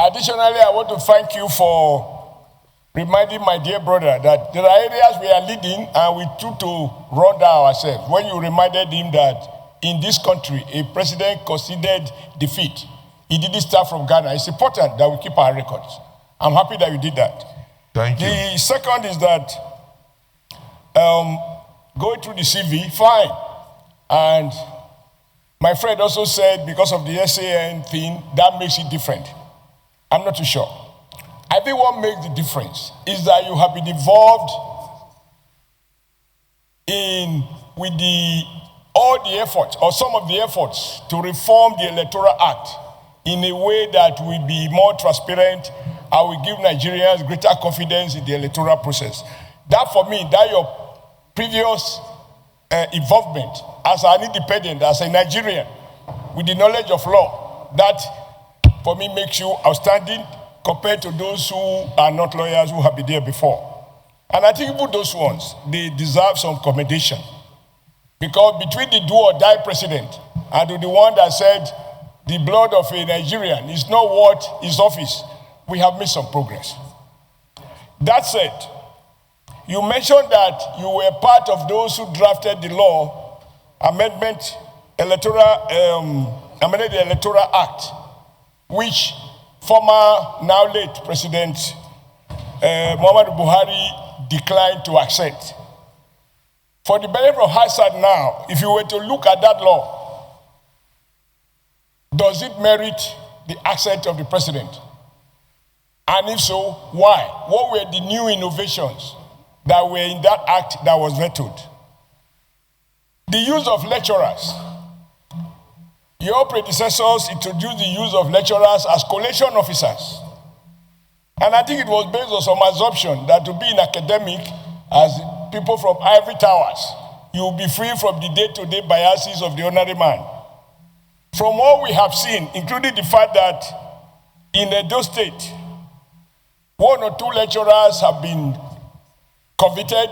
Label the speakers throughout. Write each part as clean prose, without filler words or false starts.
Speaker 1: Additionally, I want to thank you for reminding my dear brother that there are areas we are leading and we took to run down ourselves. When you reminded him that in this country, a president considered defeat, he didn't start from Ghana. It's important that we keep our records. I'm happy that you did that.
Speaker 2: Thank you.
Speaker 1: The second is that going through the CV, fine. And my friend also said because of the SAN thing, that makes it different. I'm not too sure. I think what makes the difference is that you have been involved with all the efforts, or some of the efforts, to reform the Electoral Act in a way that will be more transparent and will give Nigerians greater confidence in the electoral process. That, for me, that your previous involvement as an independent, as a Nigerian, with the knowledge of law, that, for me, makes you outstanding compared to those who are not lawyers who have been there before. And I think even those ones, they deserve some commendation. Because between the do or die president and the one that said the blood of a Nigerian is not worth his office, we have made some progress. That said, you mentioned that you were part of those who drafted the law, amended the Electoral Act, which former, now late President Muhammadu Buhari declined to accept. For the benefit of hindsight now, if you were to look at that law, does it merit the accent of the president? And if so, why? What were the new innovations that were in that act that was vetoed? The use of lecturers. Your predecessors introduced the use of lecturers as collation officers. And I think it was based on some assumption that to be an academic, as people from ivory towers, you will be free from the day-to-day biases of the ordinary man. From what we have seen, including the fact that in Edo State, 1 or 2 lecturers have been convicted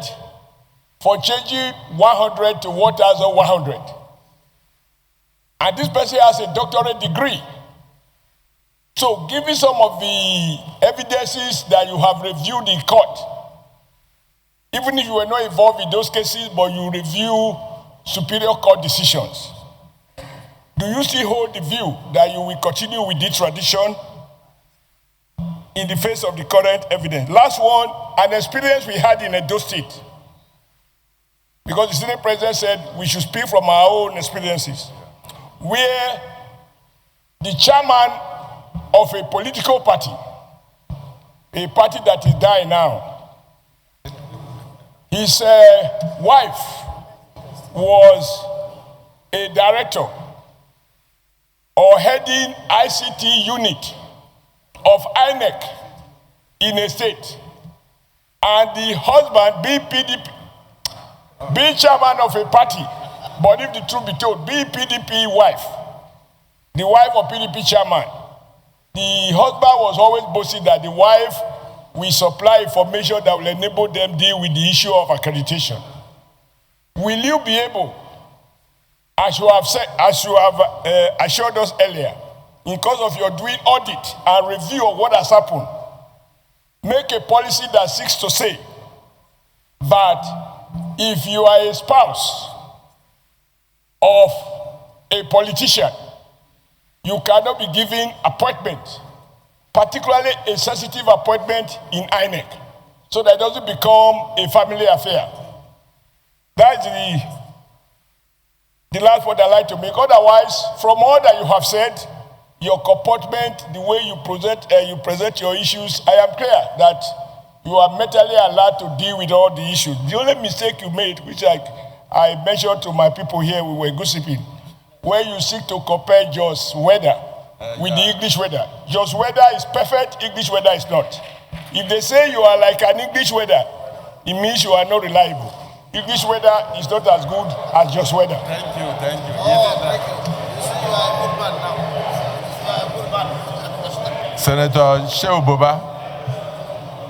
Speaker 1: for changing 100 to 1,100. And this person has a doctorate degree. So, given some of the evidences that you have reviewed in court, even if you were not involved in those cases, but you review superior court decisions, do you still hold the view that you will continue with this tradition in the face of the current evidence? Last one, an experience we had in Edo State, because the Senate President said we should speak from our own experiences, where the chairman of a political party, a party that is dying now, his wife was a director or heading ICT unit of INEC in a state, and the husband being chairman of a party, but if the truth be told, being PDP wife, the wife of PDP chairman, the husband was always boasting that the wife will supply information that will enable them deal with the issue of accreditation. Will you be able, as you have assured us earlier, in course of your doing audit and review of what has happened, make a policy that seeks to say that if you are a spouse of a politician, you cannot be given appointment, particularly a sensitive appointment in INEC, so that it doesn't become a family affair. That's the last point I'd like to make. Otherwise, from all that you have said, your comportment, the way you present your issues, I am clear that you are mentally allowed to deal with all the issues. The only mistake you made, which I mentioned to my people here, we were gossiping, where you seek to compare Jos weather with the English weather. Jos weather is perfect, English weather is not. If they say you are like an English weather, it means you are not reliable. English weather is not as good as Jos weather.
Speaker 2: Thank you, thank you. Senator Shehu Boba.